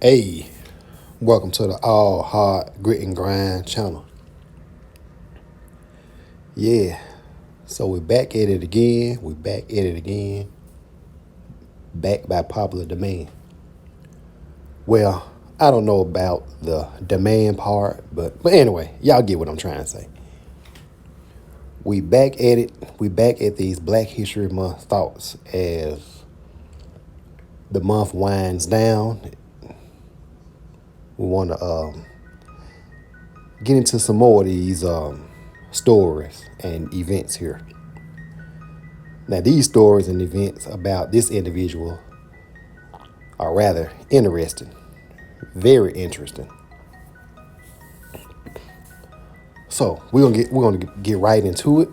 Hey, welcome to the All Hard Grit and Grind channel. Yeah, so we're back at it again. Back by popular demand. Well, I don't know about the demand part, but anyway, y'all get what I'm trying to say. We back at it. We back at these Black History Month thoughts as the month winds down. We want to get into some more of these stories and events here. Now, these stories and events about this individual are rather interesting, very interesting. So we're gonna get right into it.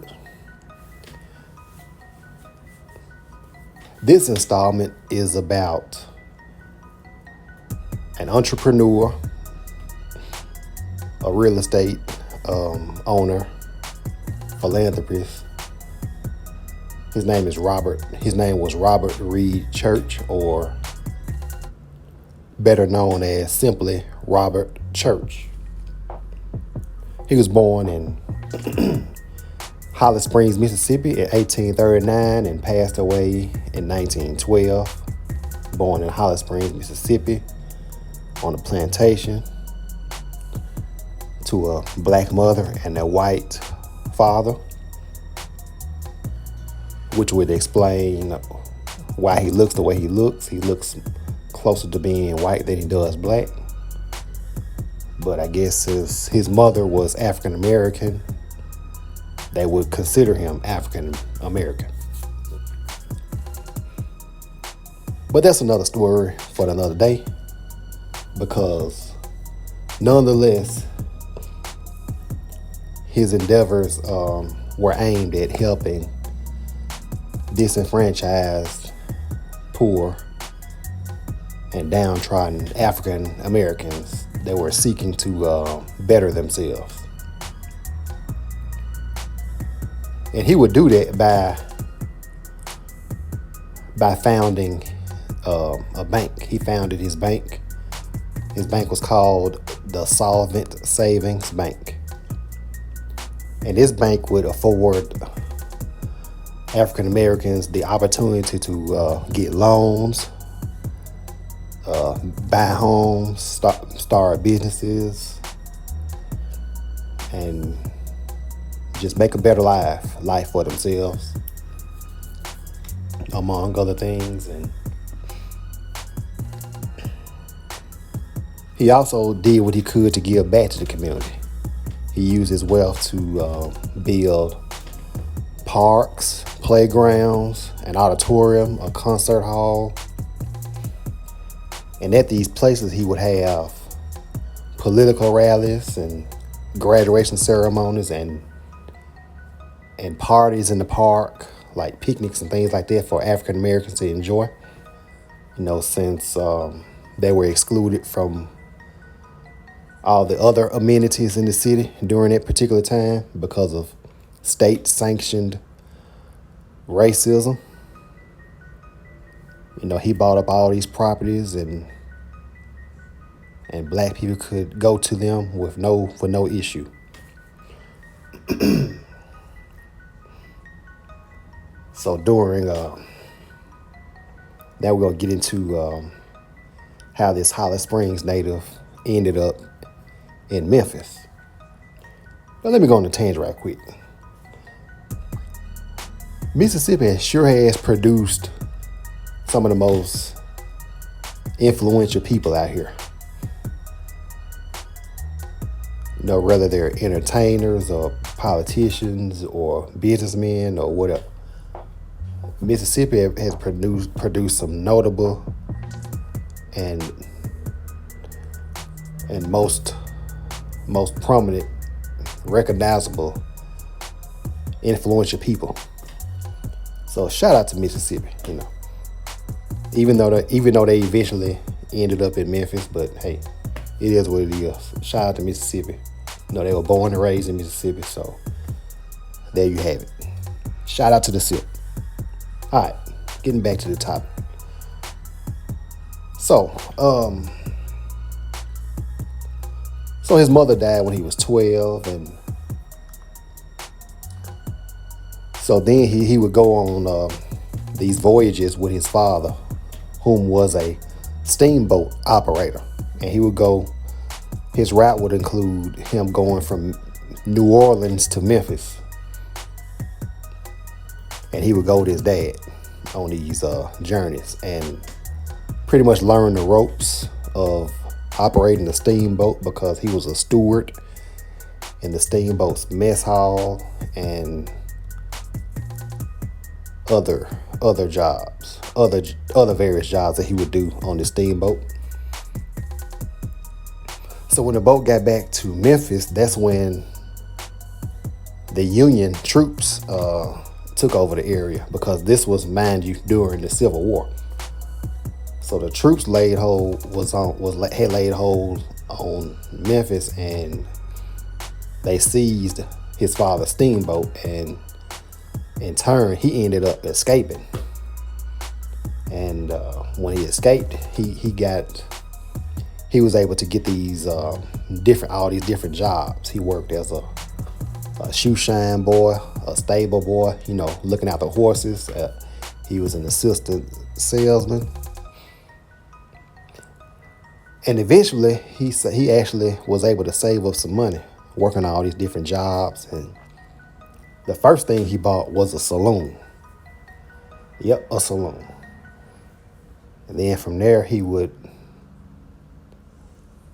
This installment is about an entrepreneur, a real estate owner, philanthropist. His name was Robert Reed Church, or better known as simply Robert Church. He was born in Holly Springs, Mississippi in 1839 and passed away in 1912. Born in Holly Springs, Mississippi on a plantation to a black mother and a white father, which would explain why he looks the way he looks. He looks closer to being white than he does black. But I guess his mother was African American. They would consider him African American. But that's another story for another day, because nonetheless, his endeavors were aimed at helping disenfranchised, poor, and downtrodden African Americans that were seeking to better themselves. And he would do that by founding a bank. He founded his bank. His bank was called the Solvent Savings Bank. And this bank would afford African Americans the opportunity to get loans, buy homes, start businesses, and just make a better life for themselves, among other things. And he also did what he could to give back to the community. He used his wealth to build parks, playgrounds, an auditorium, a concert hall. And at these places, he would have political rallies and graduation ceremonies and parties in the park, like picnics and things like that for African Americans to enjoy. Since they were excluded from all the other amenities in the city during that particular time because of state-sanctioned racism. He bought up all these properties and black people could go to them for no issue. So during now we're gonna get into how this Holly Springs native ended up in Memphis. But let me go on a tangent right quick. Mississippi sure has produced some of the most influential people out here. Whether they're entertainers or politicians or businessmen or whatever. Mississippi has produced some notable and most prominent, recognizable, influential people. So shout out to Mississippi. Even though they eventually ended up in Memphis, but hey, it is what it is. Shout out to Mississippi. They were born and raised in Mississippi, so there you have it. Shout out to the SIP. All right, getting back to the topic. So, So his mother died when he was 12, and so then he would go on these voyages with his father, whom was a steamboat operator. And he would go, his route would include him going from New Orleans to Memphis. And he would go with his dad on these journeys and pretty much learn the ropes of operating the steamboat, because he was a steward in the steamboat's mess hall and other jobs, other various jobs that he would do on the steamboat. So when the boat got back to Memphis, that's when the Union troops took over the area, because this was, mind you, during the Civil War. So the troops had laid hold on Memphis, and they seized his father's steamboat, and in turn he ended up escaping. And when he escaped, he was able to get these all these different jobs. He worked as a shoe shine boy, a stable boy, looking out the horses. He was an assistant salesman. And eventually, he actually was able to save up some money working all these different jobs. And the first thing he bought was a saloon. Yep, a saloon. And then from there, he would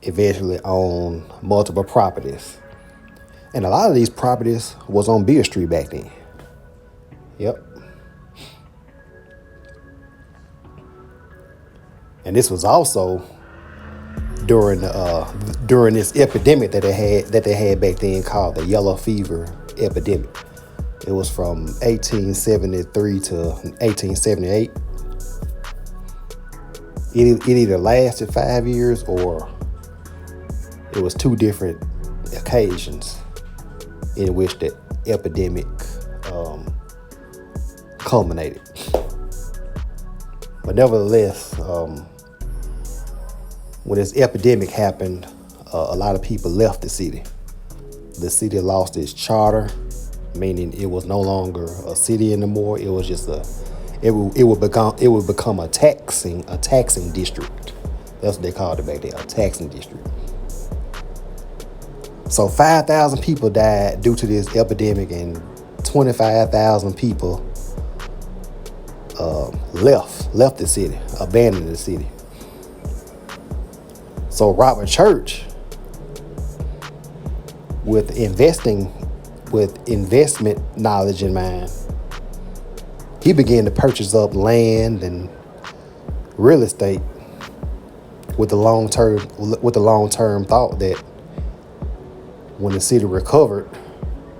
eventually own multiple properties. And a lot of these properties was on Beale Street back then. Yep. And this was also during this epidemic that they had back then, called the yellow fever epidemic. It was from 1873 to 1878. It either lasted 5 years, or it was two different occasions in which the epidemic culminated. But nevertheless, when this epidemic happened, a lot of people left the city. The city lost its charter, meaning it was no longer a city anymore. It was just it would become a taxing district. That's what they called it back then, a taxing district. So 5,000 people died due to this epidemic, and 25,000 people left the city, abandoned the city. So Robert Church, with investment knowledge in mind, he began to purchase up land and real estate with the long-term thought that when the city recovered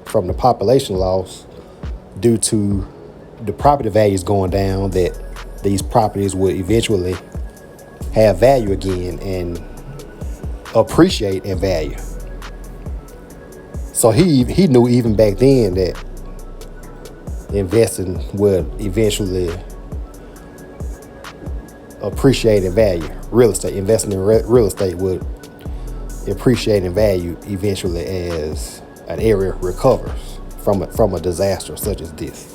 from the population loss due to the property values going down, that these properties would eventually have value again and appreciate in value. So he knew even back then that investing would eventually appreciate in value. Investing in real estate would appreciate in value eventually as an area recovers from a disaster such as this.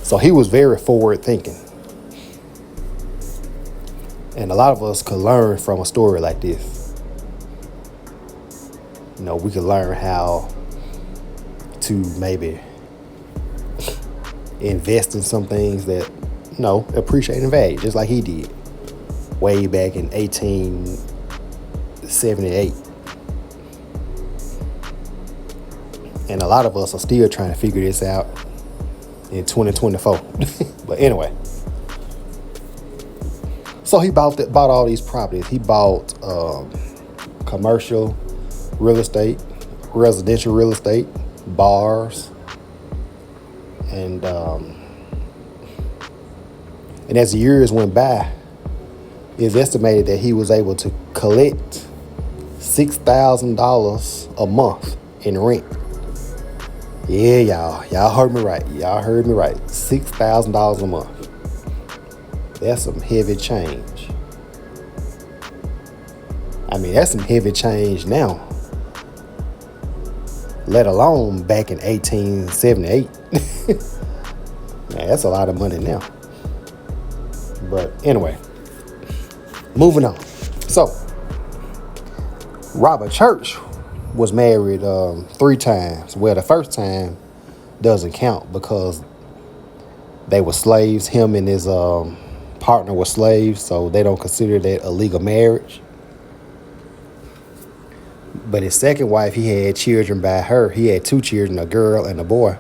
So he was very forward thinking. And a lot of us could learn from a story like this. We could learn how to maybe invest in some things that, appreciate in value, just like he did way back in 1878. And a lot of us are still trying to figure this out in 2024. But anyway, so he bought all these properties. He bought commercial real estate, residential real estate, bars, and as the years went by, it's estimated that he was able to collect $6,000 a month in rent. Yeah, y'all heard me right. $6,000 a month. That's some heavy change. I mean, that's some heavy change now. let alone back in 1878. Man, that's a lot of money now. But anyway, moving on. So, Robert Church was married 3 times. Well, the first time doesn't count because they were slaves. Him and his partner were slaves, so they don't consider that a legal marriage. But his second wife, he had children by her. He had 2 children, a girl and a boy.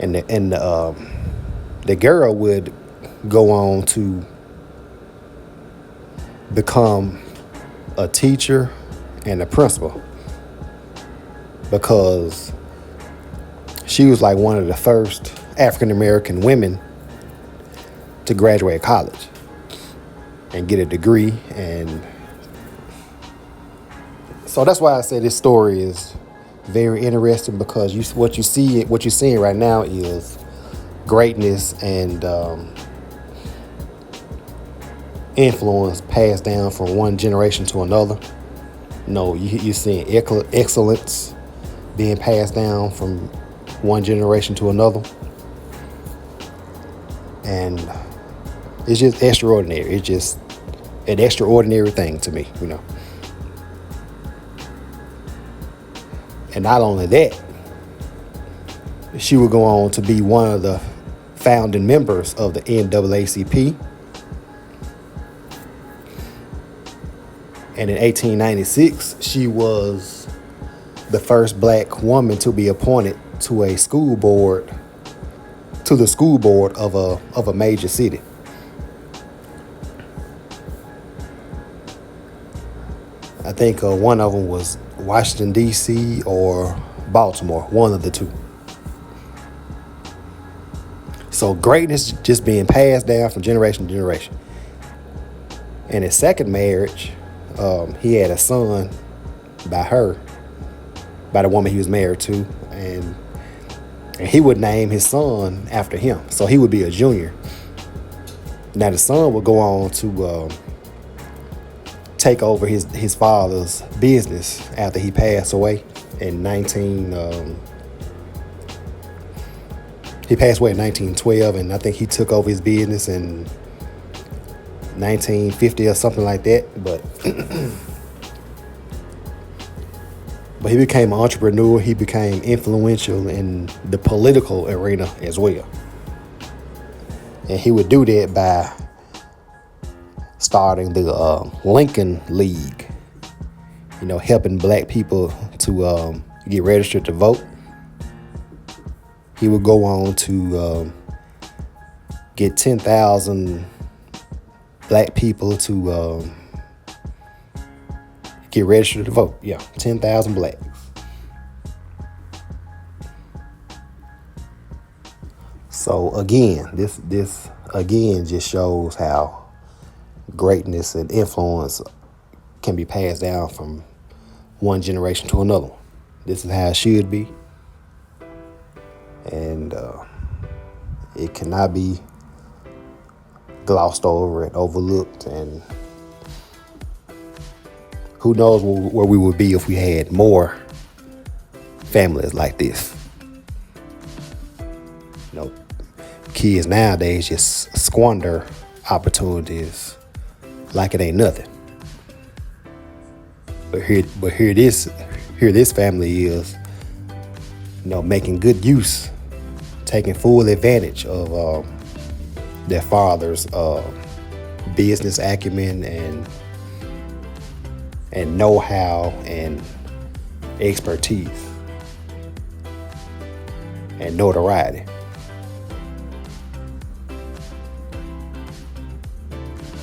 And the girl would go on to become a teacher and a principal because she was like one of the first African American women to graduate college and get a degree. And so that's why I say this story is very interesting, because what you're seeing right now is greatness and influence passed down from one generation to another. You're seeing excellence being passed down from one generation to another. And it's just extraordinary. It's just an extraordinary thing to me, And not only that, she would go on to be one of the founding members of the NAACP. And in 1896, she was the first black woman to be appointed to the school board of a major city. I think one of them was Washington, D.C. or Baltimore, one of the two. So greatness just being passed down from generation to generation. In his second marriage, he had a son by the woman he was married to, and he would name his son after him. So he would be a junior. Now the son would go on to take over his father's business after he passed away in he passed away in 1912, and I think he took over his business in 1950 or something like that. But he became an entrepreneur. He became influential in the political arena as well. And he would do that by starting the Lincoln League, helping black people to get registered to vote. He would go on to get 10,000 black people to get registered to vote. Yeah, 10,000 blacks. So again, this again just shows how greatness and influence can be passed down from one generation to another. This is how it should be. And it cannot be glossed over and overlooked. And who knows where we would be if we had more families like this. Kids nowadays just squander opportunities like it ain't nothing. But here this family is, making good use, taking full advantage of their father's business acumen and know-how and expertise and notoriety.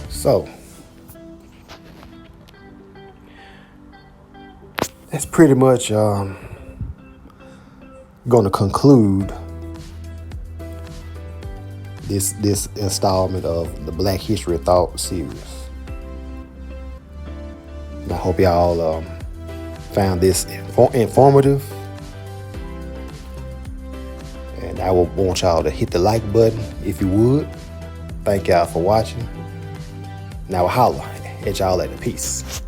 So that's pretty much going to conclude this installment of the Black History Thought series. And I hope y'all found this informative. And I will want y'all to hit the like button if you would. Thank y'all for watching. Now holla at y'all later. Peace.